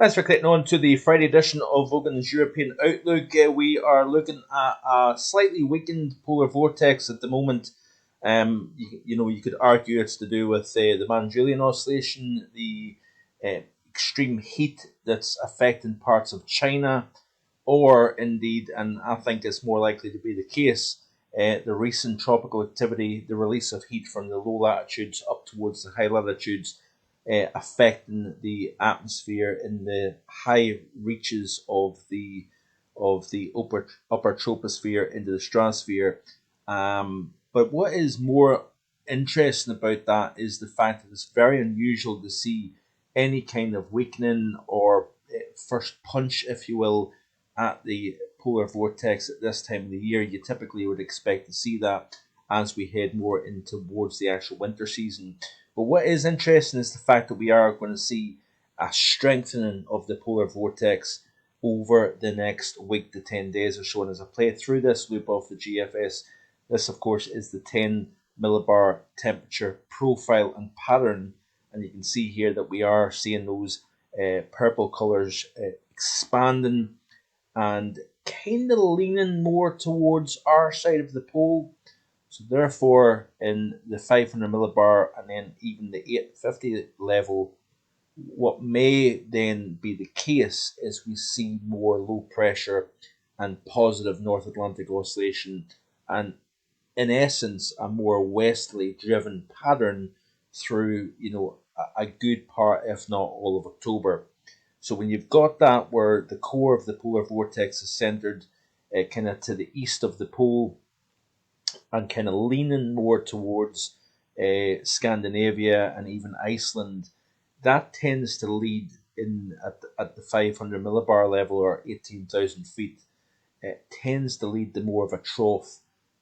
Thanks for clicking on to the Friday edition of Logan's European Outlook. We are looking at a slightly weakened polar vortex at the moment. You could argue it's to do with the Manjulian Oscillation, the extreme heat that's affecting parts of China, or indeed, and I think it's more likely to be the case, the recent tropical activity, the release of heat from the low latitudes up towards the high latitudes, affecting the atmosphere in the high reaches of the upper troposphere into the stratosphere. But what is more interesting about that is the fact that it's very unusual to see any kind of weakening or first punch, if you will, at the polar vortex at this time of the year. You typically would expect to see that as we head more in towards the actual winter season. But what is interesting is the fact that we are going to see a strengthening of the polar vortex over the next week to 10 days or so. And as I play through this loop of the GFS, this of course is the 10 millibar temperature profile and pattern. And you can see here that we are seeing those purple colors expanding and kind of leaning more towards our side of the pole. So therefore, in the 500 millibar and then even the 850 level, what may then be the case is we see more low pressure and positive North Atlantic oscillation, and in essence, a more westerly driven pattern through, a good part, if not all of October. So when you've got that where the core of the polar vortex is centered kind of to the east of the pole and kind of leaning more towards Scandinavia and even Iceland, that tends to lead in at the 500 millibar level or 18,000 feet. It tends to lead to more of a trough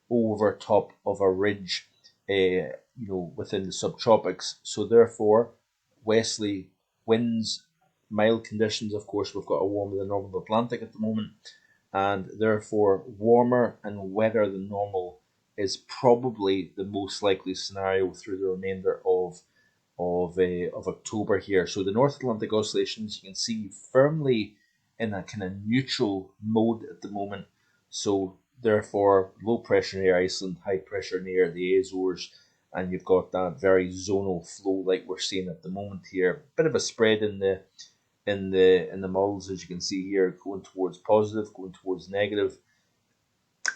over top of a ridge, within the subtropics. So therefore, westerly winds, mild conditions. Of course, we've got a warmer than normal Atlantic at the moment, and therefore warmer and wetter than normal is probably the most likely scenario through the remainder of October here. So the North Atlantic oscillations, you can see firmly in a kind of neutral mode at the moment. So therefore, low pressure near Iceland, high pressure near the Azores, and you've got that very zonal flow like we're seeing at the moment here. Bit of a spread in the models, as you can see here, going towards positive, going towards negative,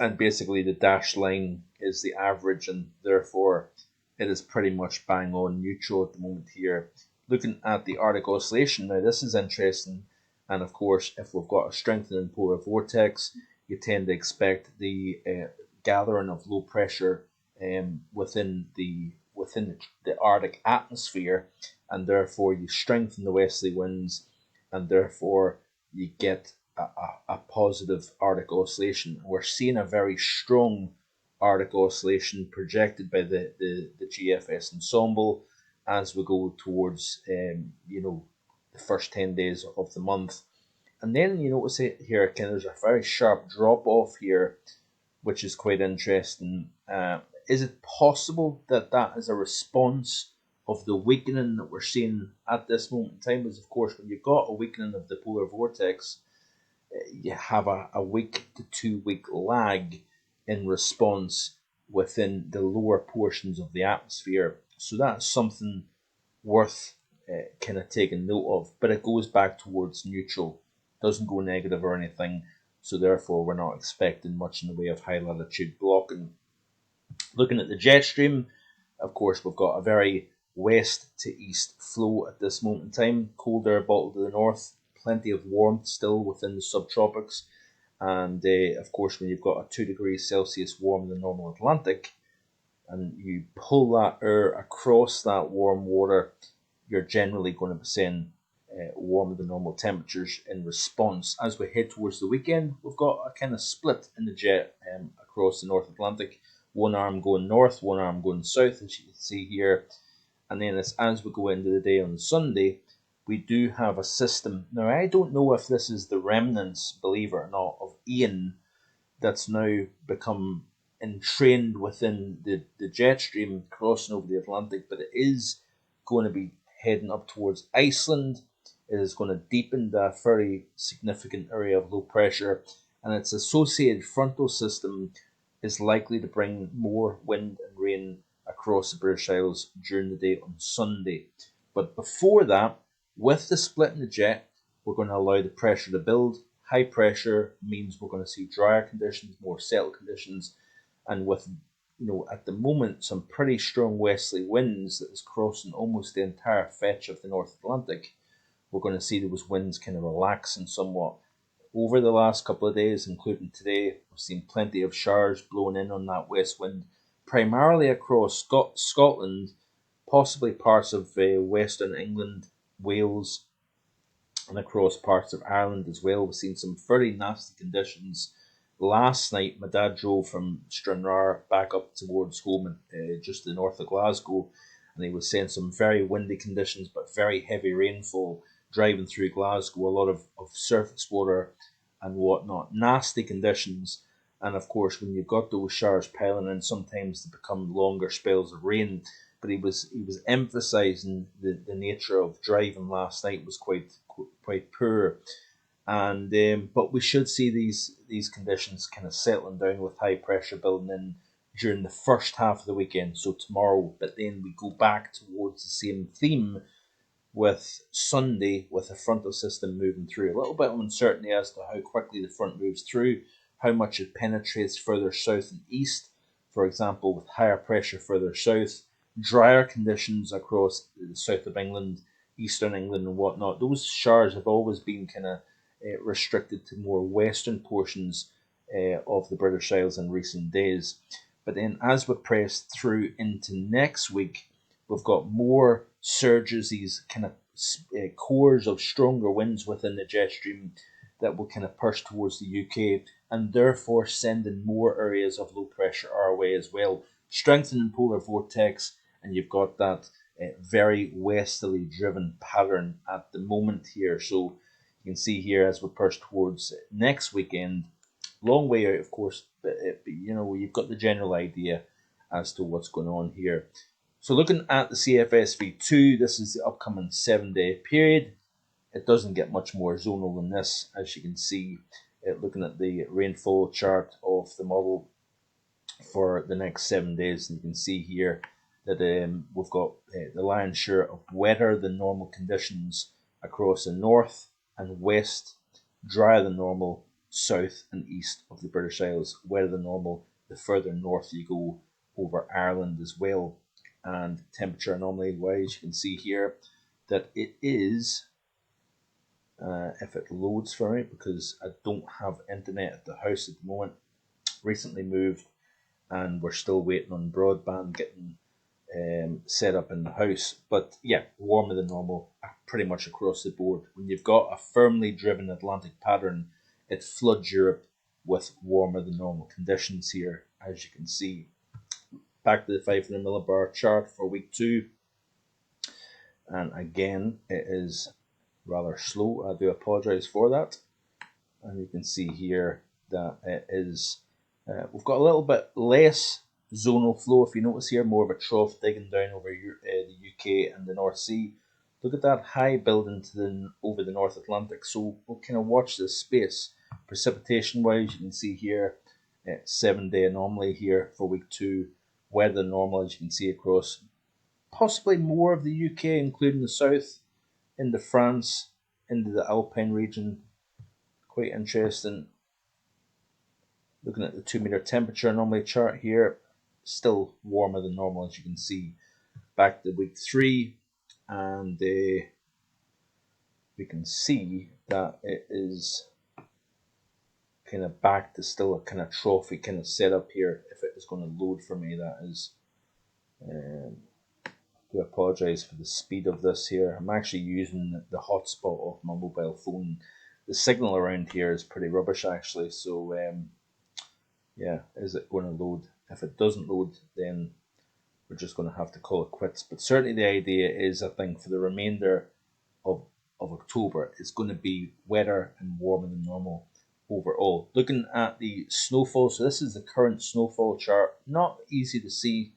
and basically the dashed line is the average, and therefore it is pretty much bang on neutral at the moment here. Looking at the Arctic oscillation, now this is interesting, and of course if we've got a strengthening polar vortex, you tend to expect the gathering of low pressure within the Arctic atmosphere, and therefore you strengthen the westerly winds, and therefore you get a positive Arctic oscillation. We're seeing a very strong Arctic oscillation projected by the GFS ensemble as we go towards the first 10 days of the month. And then you notice it here, there's a very sharp drop off here, which is quite interesting. Is it possible that that is a response of the weakening that we're seeing at this moment in time? Is, of course, when you've got a weakening of the polar vortex, you have a week to 2 week lag in response within the lower portions of the atmosphere. So that's something worth kind of taking note of. But it goes back towards neutral, doesn't go negative or anything. So therefore, we're not expecting much in the way of high latitude blocking. Looking at the jet stream, of course, we've got a very west to east flow at this moment in time. Cold air bottled to the north, plenty of warmth still within the subtropics, and of course when you've got a 2 degrees Celsius warmer than normal Atlantic and you pull that air across that warm water, you're generally going to be seeing warmer than normal temperatures in response. As we head towards the weekend, we've got a kind of split in the jet across the North Atlantic, one arm going north, one arm going south, as you can see here. And then as we go into the day on Sunday, we do have a system. Now, I don't know if this is the remnants, believe it or not, of Ian that's now become entrained within the jet stream crossing over the Atlantic, but it is going to be heading up towards Iceland. is going to deepen that very significant area of low pressure, and its associated frontal system is likely to bring more wind and rain across the British Isles during the day on Sunday. But before that, with the split in the jet, we're going to allow the pressure to build. High pressure means we're going to see drier conditions, more settled conditions, and with at the moment some pretty strong westerly winds that is crossing almost the entire fetch of the North Atlantic, we're going to see those winds kind of relaxing somewhat. Over the last couple of days, including today, we've seen plenty of showers blowing in on that west wind, primarily across Scotland, possibly parts of Western England, Wales, and across parts of Ireland as well. We've seen some very nasty conditions. Last night, my dad drove from Stranraer back up towards home, just to the north of Glasgow, and he was saying some very windy conditions, but very heavy rainfall driving through Glasgow, a lot of surface water and whatnot. Nasty conditions. And of course, when you've got those showers piling in, sometimes they become longer spells of rain. But he was emphasising the nature of driving last night was quite poor. And but we should see these conditions kind of settling down with high pressure building in during the first half of the weekend, so tomorrow. But then we go back towards the same theme with Sunday, with the frontal system moving through. A little bit of uncertainty as to how quickly the front moves through, how much it penetrates further south and east. For example, with higher pressure further south, drier conditions across the south of England, eastern England and whatnot. Those showers have always been kind of restricted to more western portions of the British Isles in recent days. But then as we press through into next week, we've got more surges, these kind of cores of stronger winds within the jet stream that will kind of push towards the UK, and therefore sending more areas of low pressure our way as well, strengthening polar vortex, and you've got that very westerly driven pattern at the moment here. So you can see here as we push towards next weekend, long way out of course, but you've got the general idea as to what's going on here. So looking at the CFSV2, this is the upcoming 7-day period. It doesn't get much more zonal than this, as you can see, looking at the rainfall chart of the model for the next 7 days. And you can see here that we've got the lion's share of wetter than normal conditions across the north and west, drier than normal south and east of the British Isles, wetter than normal the further north you go over Ireland as well. And temperature anomaly wise, you can see here that it is, if it loads for me, because I don't have internet at the house at the moment, recently moved and we're still waiting on broadband getting set up in the house. But yeah, warmer than normal pretty much across the board. When you've got a firmly driven Atlantic pattern, it floods Europe with warmer than normal conditions here, as you can see. Back to the 500 millibar chart for week 2, and again it is rather slow. I do apologise for that. And you can see here that it is we've got a little bit less zonal flow, if you notice here, more of a trough digging down over the UK and the North Sea. Look at that high building to over the North Atlantic. So we'll kind of watch this space. Precipitation wise, you can see here 7-day anomaly here for week 2. Weather than normal, as you can see, across possibly more of the UK, including the south, into France, into the Alpine region. Quite interesting. Looking at the 2-meter temperature anomaly chart here, still warmer than normal, as you can see. Back to week 3, and we can see that it is kind of back to still a kind of trophy kind of setup here. If it is going to load for me, that is. Do apologise for the speed of this here. I'm actually using the hotspot of my mobile phone. The signal around here is pretty rubbish actually, so yeah, is it going to load? If it doesn't load, then we're just going to have to call it quits. But certainly the idea is, I think, for the remainder of October, it's going to be wetter and warmer than normal overall. Looking at the snowfall, so this is the current snowfall chart. Not easy to see,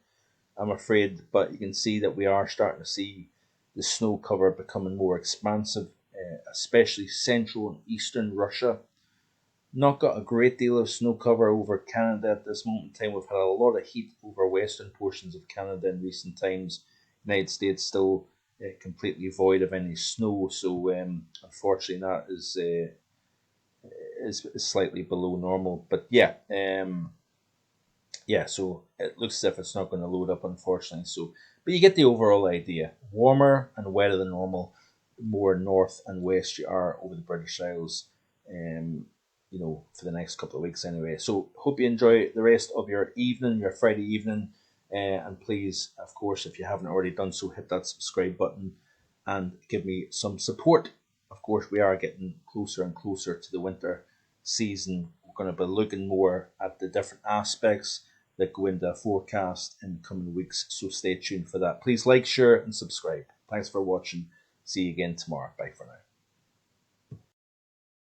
I'm afraid, but you can see that we are starting to see the snow cover becoming more expansive especially central and eastern Russia. Not got a great deal of snow cover over Canada at this moment in time. We've had a lot of heat over western portions of Canada in recent times. United States still completely void of any snow, so unfortunately that is slightly below normal. But so it looks as if it's not going to load up, unfortunately. So, but you get the overall idea. Warmer and wetter than normal, the more north and west you are over the British Isles, for the next couple of weeks anyway. So, hope you enjoy the rest of your evening, your Friday evening. And please, of course, if you haven't already done so, hit that subscribe button and give me some support. Of course, we are getting closer and closer to the winter season. We're going to be looking more at the different aspects that go into a forecast in the coming weeks, so stay tuned for that. Please like, share, and subscribe. Thanks for watching. See you again tomorrow. Bye for now.